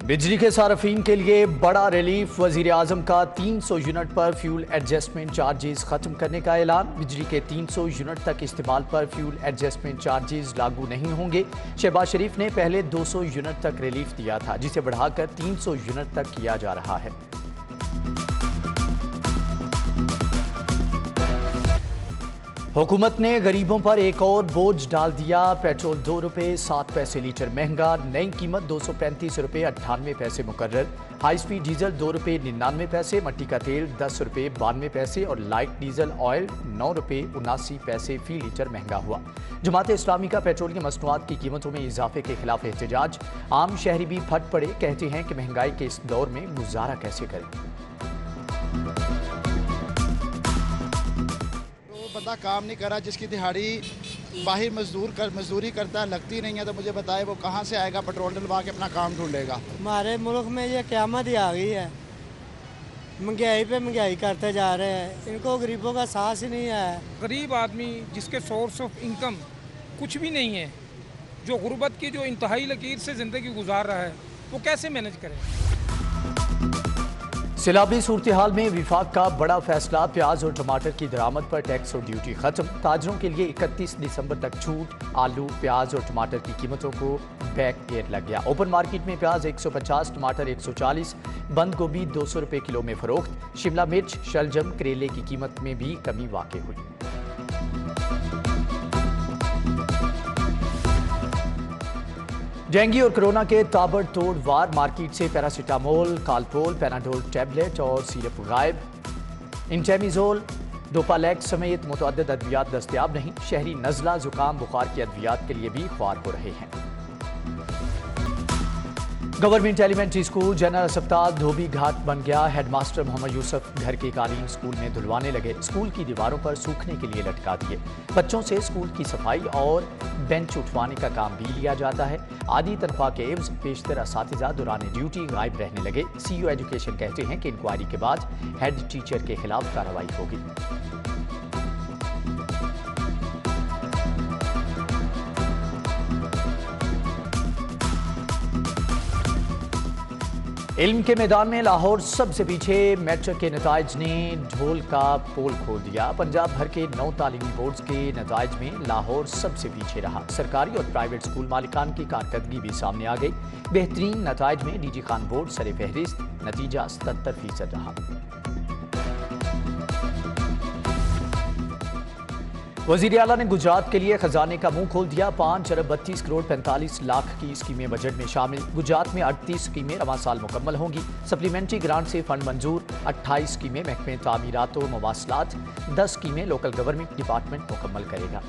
बिजली के सार्फिन के लिए बड़ा रिलीफ। वजीर आजम का 300 यूनिट पर फ्यूल एडजस्टमेंट चार्जेस खत्म करने का ऐलान। बिजली के 300 यूनिट तक इस्तेमाल पर फ्यूल एडजस्टमेंट चार्जेस लागू नहीं होंगे। शहबाज शरीफ ने पहले 200 यूनिट तक रिलीफ दिया था, जिसे बढ़ाकर 300 यूनिट तक किया जा रहा है। हुकूमत ने गरीबों पर एक और बोझ डाल दिया। पेट्रोल 2 रुपये 7 पैसे लीटर महंगा, नई कीमत 235 रुपये 98 पैसे मुकर्रर। हाई स्पीड डीजल 2 रुपये 99 पैसे, मट्टी का तेल 10 रुपये 92 पैसे और लाइट डीजल ऑयल 9 रुपये 79 पैसे फी लीटर महंगा हुआ। जमात इस्लामी का पेट्रोलियम मसनूआत की कीमतों में इजाफे के खिलाफ एहतजाज। आम शहरी भी फट पड़े, कहते हैं कि महंगाई के इस दौर में गुजारा कैसे करें। बंदा काम नहीं कर रहा, जिसकी दिहाड़ी बाहर मजदूरी करता है, लगती नहीं है, तो मुझे बताए वो कहाँ से आएगा पेट्रोल डलवा के अपना काम ढूंढेगा। हमारे मुल्क में ये क़यामत ही आ गई है। महंगाई पे महंगाई करते जा रहे हैं, इनको गरीबों का साहस ही नहीं है। गरीब आदमी जिसके सोर्स ऑफ इनकम कुछ भी नहीं है, जो गुर्बत की जो इंतहाई लकीर से ज़िंदगी गुजार रहा है, वो कैसे मैनेज करे। सैलाबी सूरत हाल में विफाक का बड़ा फैसला। प्याज और टमाटर की दरामद पर टैक्स और ड्यूटी खत्म। ताजरों के लिए 31 दिसंबर तक छूट। आलू, प्याज और टमाटर की कीमतों को बैक एयर लग गया। ओपन मार्केट में प्याज 150, टमाटर 140, बंद गोभी 200 रुपये किलो में फरोख्त। शिमला मिर्च, शलजम, करेले की कीमत में भी कमी वाक़ई हुई। डेंगू और कोरोना के ताबड़तोड़ वार। मार्केट से पैरासीटामोल, कालपोल, पैनाडोल टैबलेट और सिरप गायब। इंटेमिजोल, डोपालेक्स समेत मुतअद्दिद अद्वियात दस्तयाब नहीं। शहरी नज़ला, जुकाम, बुखार की अद्वियात के लिए भी ख्वार हो रहे हैं। गवर्नमेंट एलिमेंट्री स्कूल जनरल अस्पताल धोबी घाट बन गया। हेडमास्टर मोहम्मद यूसुफ घर के कालीन स्कूल में धुलवाने लगे। स्कूल की दीवारों पर सूखने के लिए लटका दिए। बच्चों से स्कूल की सफाई और बेंच उठवाने का काम भी लिया जाता है। आधी तनख्वाह के एवज पेशतर असातिज़ा दौरान ड्यूटी गायब रहने लगे। सीईओ एजुकेशन कहते हैं कि इंक्वायरी के बाद हेड टीचर के खिलाफ कार्रवाई होगी। इल्म के मैदान में लाहौर सबसे पीछे। मैट्रिक के नताइज ने ढोल का पोल खोल दिया। पंजाब भर के 9 तालीमी बोर्ड्स के नताइज में लाहौर सबसे पीछे रहा। सरकारी और प्राइवेट स्कूल मालिकान की कारकर्दगी भी सामने आ गई। बेहतरीन नताइज में डीजी खान बोर्ड सरे फहरिस्त, नतीजा 77% रहा। वज़ीर आला ने गुजरात के लिए खजाने का मुंह खोल दिया। 5 अरब 32 करोड़ 45 लाख की स्कीमें बजट में शामिल। गुजरात में 38 स्कीमें रवां साल मुकम्मल होंगी। सप्लीमेंट्री ग्रांट से फंड मंजूर। 28 स्कीमें महकमे तामीरात व मवासलात, 10 स्कीमें लोकल गवर्नमेंट डिपार्टमेंट मुकम्मल करेगा।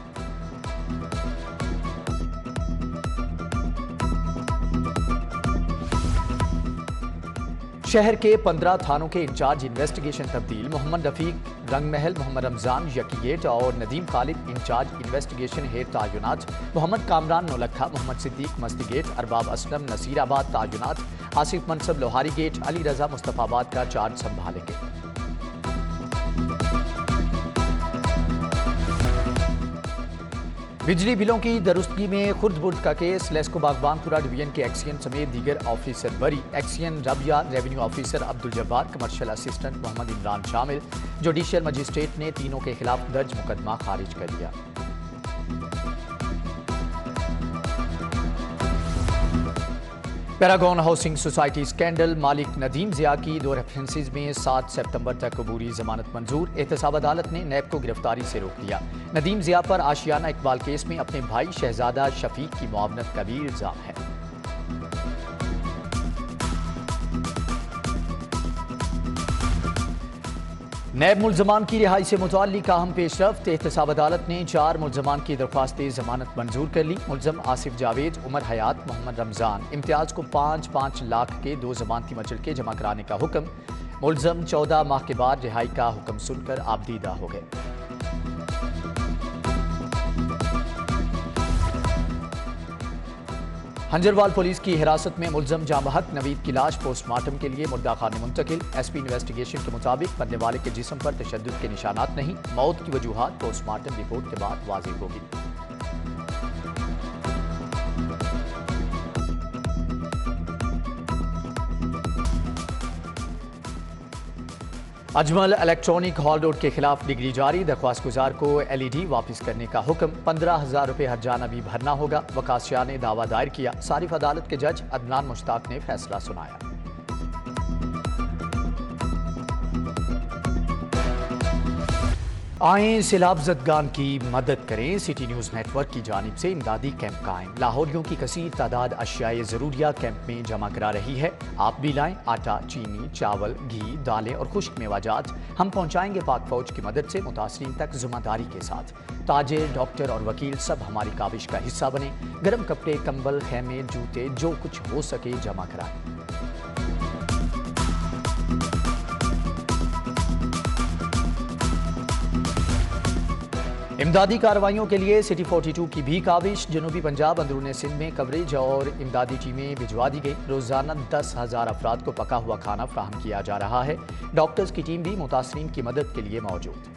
शहर के 15 थानों के इंचार्ज इन्वेस्टिगेशन तब्दील। मोहम्मद रफीक रंगमहल, मोहम्मद रमजान यकीगेट और Nadeem Khalid incharge investigation head तायुनात। मोहम्मद कामरान नौलखा, मोहम्मद सिद्दीक मस्तीगेट, अरबाब असलम नसीराबाद तायुनात। आसिफ मनसब लोहारी गेट, अली रजा मुस्तफाबाद का चार्ज संभालेंगे। बिजली बिलों की दुरुस्तगी में खुर्द-बुर्द का केस। लेस्को बागबानपुरा डिवीजन के एक्सियन समेत दीगर ऑफिसर बरी। XEN Rabia, revenue officer Abdul Jabbar, commercial assistant Mohammad Imran शामिल। जुडिशियल मजिस्ट्रेट ने तीनों के खिलाफ दर्ज मुकदमा खारिज कर दिया। Paragon housing society scandal. मालिक नदीम ज़िया की 2 रेफरेंसेज में 7 सितंबर तक अबूरी जमानत मंजूर। एहतसाब अदालत ने नैब को गिरफ्तारी से रोक दिया। नदीम ज़िया पर आशियाना इकबाल केस में अपने भाई शहजादा शफीक की मुआवनत का भी इल्जाम है। नैब मुल्ज़मान की रिहाई से मुताल्लिक अहम पेशरफ्त। एहतसाब अदालत ने 4 मुल्ज़मान की दरख्वास्त जमानत मंजूर कर ली। मुल्ज़म आसिफ जावेद, उमर हयात, मोहम्मद रमजान। इम्तियाज़ को 5-5 लाख के 2 जमानती मचलके जमा कराने का हुक्म। मुल्ज़म 14 माह के बाद रिहाई का हुक्म सुनकर आबदीदा हो गए। हंजरवाल पुलिस की हिरासत में मुल्ज़म जामहक नवीद की लाश पोस्टमार्टम के लिए मुर्दा खाने मुंतकिल। एसपी इन्वेस्टिगेशन के मुताबिक मरने वाले के जिस्म पर तशद्दुद के निशानात नहीं। मौत की वजूहात पोस्टमार्टम रिपोर्ट के बाद वाज़ेह होगी। अजमल इलेक्ट्रॉनिक हॉल रोड के खिलाफ डिग्री जारी, दरख्वास्त गुजार को LED वापस करने का हुक्म, 15,000 रुपये हर्जाना भी भरना होगा। वकास शाह ने दावा दायर किया, सारिफ अदालत के जज अदनान मुश्ताक ने फैसला सुनाया। आएं सैलाब ज़दगान की मदद करें। सिटी न्यूज़ नेटवर्क की जानिब से इमदादी कैंप कायम, लाहौरियों की कसीर तादाद अशियाए ज़रूरिया कैंप में जमा करा रही है। आप भी लाएं आटा, चीनी, चावल, घी, दालें और खुश्क मेवाजात। हम पहुँचाएंगे पाक फौज की मदद से मुतासरीन तक ज़िम्मेदारी के साथ। ताजिर, डॉक्टर और वकील सब हमारी काविश का हिस्सा बने। गर्म कपड़े, कंबल, खेमे, जूते, जो कुछ हो सके जमा कराएं। इमदादी कार्रवाइयों के लिए सिटी 42 की भी काविश, जनूबी पंजाब अंदरूनी सिंध में कवरेज और इमदादी टीमें भिजवा दी गई। रोजाना 10,000 अफराद को पका हुआ खाना फराहम किया जा रहा है। डॉक्टर्स की टीम भी मुतासरीन की मदद के लिए मौजूद।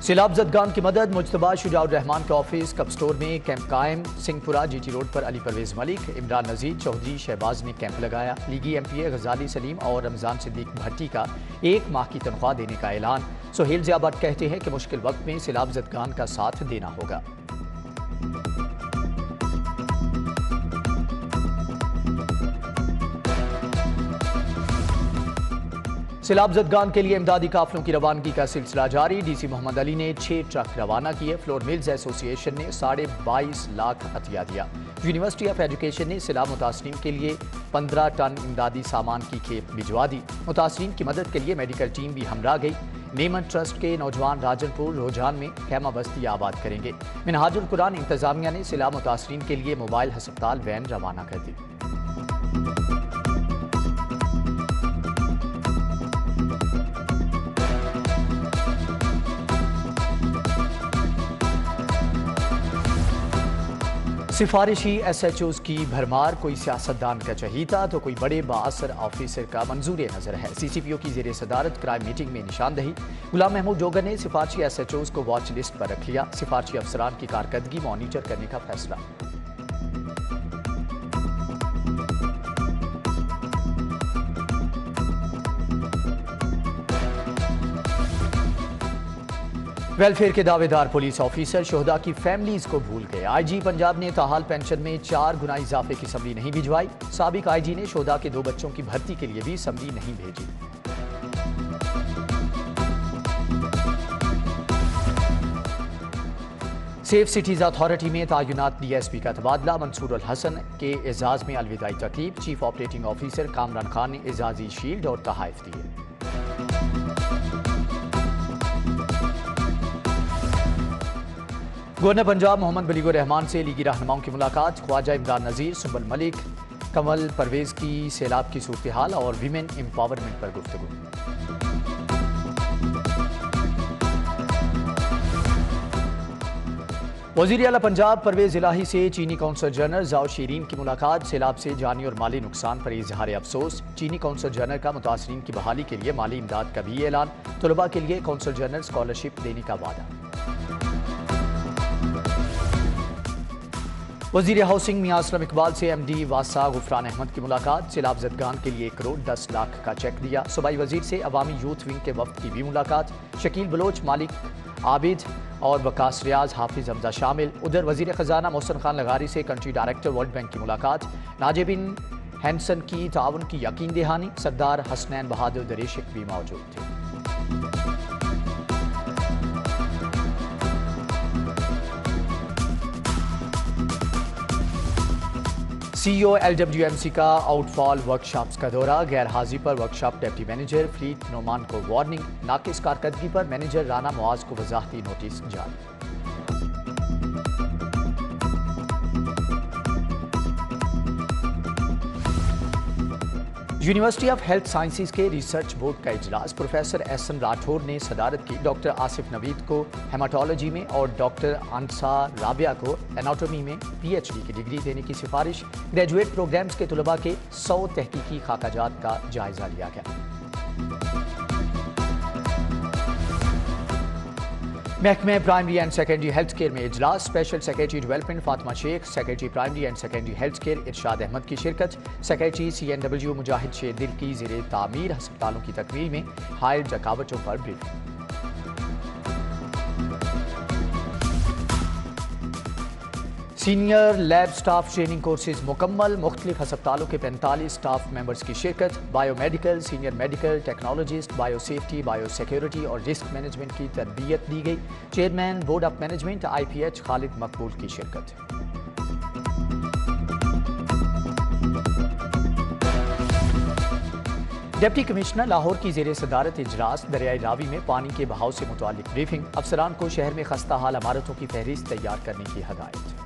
सैलाब ज़दगान की मदद, मुज्तबा शुजाउर रहमान के ऑफिस कप स्टोर में कैंप कायम। सिंहपुरा GT रोड पर अली परवेज मलिक, इमरान नज़ीर, चौधरी शहबाज ने कैंप लगाया। लीगी MPA गजाली सलीम और रमज़ान सिद्दीक भट्टी का 1 माह की तनख्वाह देने का ऐलान। सुहेल ज़ियाबट कहते हैं कि मुश्किल वक्त में सैलाब ज़दगान का साथ देना होगा। सैलाब ज़दगान के लिए इमदादी काफिलों की रवानगी का सिलसिला जारी। DC मोहम्मद अली ने 6 ट्रक रवाना किए। फ्लोर मिल्स एसोसिएशन ने 22.5 लाख अतिया दिया। यूनिवर्सिटी ऑफ एजुकेशन ने सैलाब मुतासरीन के लिए 15 टन इमदादी सामान की खेप भिजवा दी। मुतासरीन की मदद के लिए मेडिकल टीम भी हमरा गई। नेमन ट्रस्ट के नौजवान राजनपुर रोजान में खेमा बस्ती आबाद करेंगे। मिनहाजुल कुरान इंतजामिया ने सैलाब मुतासरीन के लिए मोबाइल हस्पताल वैन रवाना कर दी। सिफारिशी SHOs की भरमार, कोई सियासतदान का चहीता तो कोई बड़े बाअसर ऑफिसर का मंजूर नज़र है। CCPO की ज़ेर सदारत क्राइम मीटिंग में निशानदही। गुलाम महमूद जोगर ने सिफारिशी SHOs को वॉच लिस्ट पर रख लिया। सिफारिशी अफसरान की कारकर्दगी मॉनिटर करने का फैसला। वेलफेयर के दावेदार पुलिस ऑफिसर शोहदा की फैमिलीज को भूल गए। IG पंजाब ने ताहाल पेंशन में 4 गुना इजाफे की समरी नहीं भिजवाई। साबिक IG ने शोहदा के 2 बच्चों की भर्ती के लिए भी समरी नहीं भेजी। सेफ सिटीज अथॉरिटी में तायुनात DSP का तबादला। मंसूर अल हसन के एजाज में अलविदाई तकरीब। Chief operating officer Kamran Khan ने एजाजी शील्ड और तहाइफ दिए। गवर्नर पंजाब मोहम्मद बलीगुर रहमान से लीगी रहनुमाओं की मुलाकात। ख्वाजा इमरान नज़ीर, सुंबल मलिक, कमल परवेज की सैलाब की सूरत हाल और विमेन एम्पावरमेंट पर गुफ्तगू। वज़ीर आला पंजाब परवेज इलाही से चीनी कौंसल जनरल जाओ शीरीन की मुलाकात। सैलाब से जानी और माली नुकसान पर इजहार अफसोस। चीनी कौंसल जनरल का मुतासरीन की बहाली के लिए माली इमदाद का भी ऐलान। तलबा के लिए कौंसल जनरल स्कॉलरशिप देने का वादा। वज़ीर हाउसिंग मियां असलम इकबाल से MD वासा गुफरान अहमद की मुलाकात। सैलाब ज़दगान के लिए 1 करोड़ 10 लाख का चेक दिया। सूबाई वज़ीर से अवामी यूथ विंग के वफ्द की भी मुलाकात। शकील बलोच, मालिक आबिद और वकास रियाज, हाफिज हमजा शामिल। उधर वज़ीर ख़जाना मोहसिन खान लगारी से कंट्री डायरेक्टर वर्ल्ड बैंक की मुलाकात। नाजे बिन हैंसन की ताउन की यकीन दहानी। सरदार हसनैन बहादुर दरेशिक भी मौजूद थे। CEO LWMC का आउटफॉल वर्कशॉप्स का दौरा। गैर हाजिरी पर workshop deputy manager fleet Noman को वार्निंग। नाकिस कारकर्दगी पर मैनेजर राना मुआज को वजाहती नोटिस जारी। यूनिवर्सिटी ऑफ हेल्थ साइंसेज के रिसर्च बोर्ड का इजलास। प्रोफेसर SN राठौर ने सदारत की। डॉक्टर आसिफ नवीद को हेमाटोलॉजी में और डॉक्टर अंसार राबिया को एनाटॉमी में PhD की डिग्री देने की सिफारिश। ग्रेजुएट प्रोग्राम्स के तलबा के 100 तहकीकी खाकाजात का जायजा लिया गया। محکمہ primary and secondary health care میں اجلاس، special secretary development Fatima Sheikh, secretary primary and secondary health care Irshad Ahmad کی شرکت، سیکریٹری CNW مجاہد شیر دل کی زیر تعمیر ہسپتالوں کی تکمیل میں حائل رکاوٹوں پر briefing. Senior lab staff training courses مکمل، مختلف ہسپتالوں کے 45 سٹاف ممبرز کی شرکت، bio medical, senior medical technologist, bio safety, bio security اور رسک مینجمنٹ کی تربیت دی گئی، chairman board of management IPH Khalid Maqbool کی شرکت۔ ڈپٹی کمشنر لاہور کی زیر صدارت اجلاس، دریائے راوی میں پانی کے بہاؤ سے متعلق بریفنگ، افسران کو شہر میں خستہ حال عمارتوں کی فہرست تیار کرنے کی ہدایت۔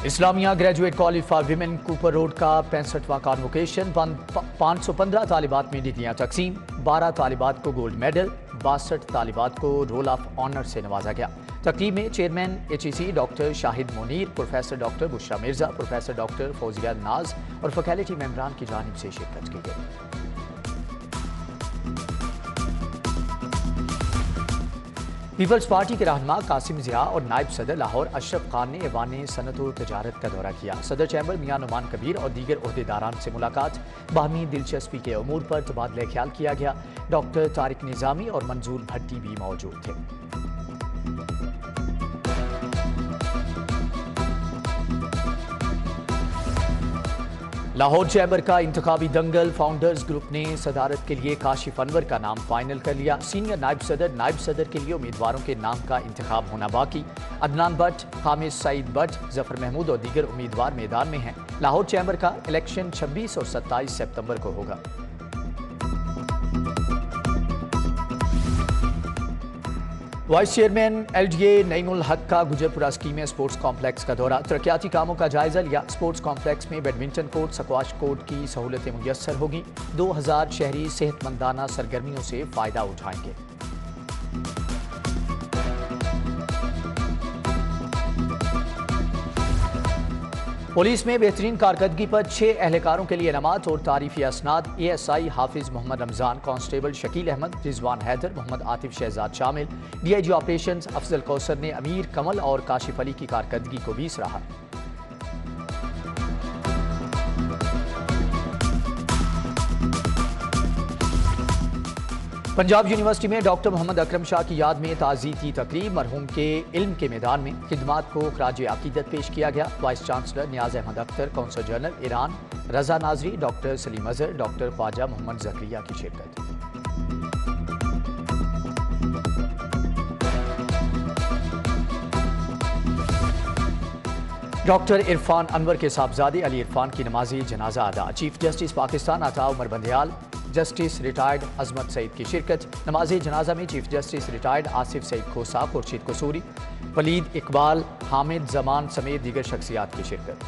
Islamia graduate college for women Cooper road کا 65واں کانوکیشن، 515 طالبات میں ڈگریاں تقسیم، 12 طالبات کو گولڈ میڈل، 62 طالبات کو رول آف آنر سے نوازا گیا۔ تقریب میں چیئرمین HEC doctor Shahid Munir, professor doctor Bushra Mirza, professor doctor Fauzia Naz اور فیکلٹی ممبران کی جانب سے شرکت کی گئی۔ پیپلز پارٹی کے رہنما قاسم ضیاء اور نائب صدر لاہور اشرف خان نے ایوان صنعت و تجارت کا دورہ کیا۔ صدر چیمبر میاں نعمان کبیر اور دیگر عہدیداران سے ملاقات، باہمی دلچسپی کے امور پر تبادلہ خیال کیا گیا۔ ڈاکٹر طارق نظامی اور منظور بھٹی بھی موجود تھے۔ لاہور چیمبر کا انتخابی دنگل، فاؤنڈرز گروپ نے صدارت کے لیے کاشف انور کا نام فائنل کر لیا۔ سینئر نائب صدر کے لیے امیدواروں کے نام کا انتخاب ہونا باقی۔ عدنان بٹ، خامس سعید بٹ، ظفر محمود اور دیگر امیدوار میدان میں ہیں۔ لاہور چیمبر کا الیکشن 26 اور 27 سپتمبر کو ہوگا۔ وائس چیئرمین LDA نعیم الحق کا گجرپورہ اسکیم میں اسپورٹس کمپلیکس کا دورہ، ترقیاتی کاموں کا جائزہ لیا۔ اسپورٹس کمپلیکس میں بیڈمنٹن کورٹ، سکواش کورٹ کی سہولتیں میسر ہوگی۔ 2000 شہری صحت مندانہ سرگرمیوں سے فائدہ اٹھائیں گے۔ پولیس میں بہترین کارکردگی پر 6 اہلکاروں کے لیے انعامات اور تعریفی اسناد، ASI حافظ محمد رمضان، کانسٹیبل شکیل احمد، رضوان حیدر، محمد عاطف شہزاد شامل۔ DIG آپریشنز افضل کوثر نے امیر کمل اور کاشف علی کی کارکردگی کو بھی سراہا۔ پنجاب یونیورسٹی میں ڈاکٹر محمد اکرم شاہ کی یاد میں تعزیتی تقریب، مرحوم کے علم کے میدان میں خدمات کو خراج عقیدت پیش کیا گیا۔ وائس چانسلر نیاز احمد اختر، قونصل جنرل ایران رضا ناظری، ڈاکٹر سلیم اظہر، ڈاکٹر خواجہ محمد زکریا کی شرکت۔ ڈاکٹر عرفان انور کے صاحبزادے علی عرفان کی نمازی جنازہ ادا، چیف جسٹس پاکستان عطا عمر بندیال، جسٹس ریٹائرڈ عظمت سعید کی شرکت۔ نماز جنازہ میں چیف جسٹس ریٹائرڈ آصف سعید کھوسا، خورشید قصوری، ولید اقبال، حامد زمان سمیت دیگر شخصیات کی شرکت۔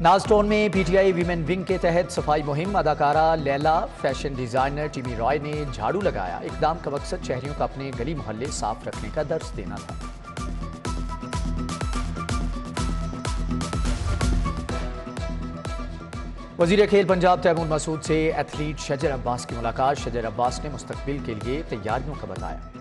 نازٹون میں PTI ویمن ونگ کے تحت صفائی مہم، اداکارہ لیلا، فیشن ڈیزائنر ٹیمی رائے نے جھاڑو لگایا۔ اقدام کا مقصد شہریوں کو اپنے گلی محلے صاف رکھنے کا درس دینا تھا۔ وزیر کھیل پنجاب تیمور مسعود سے ایتھلیٹ شجر عباس کی ملاقات، شجر عباس نے مستقبل کے لیے تیاریوں کا بتایا۔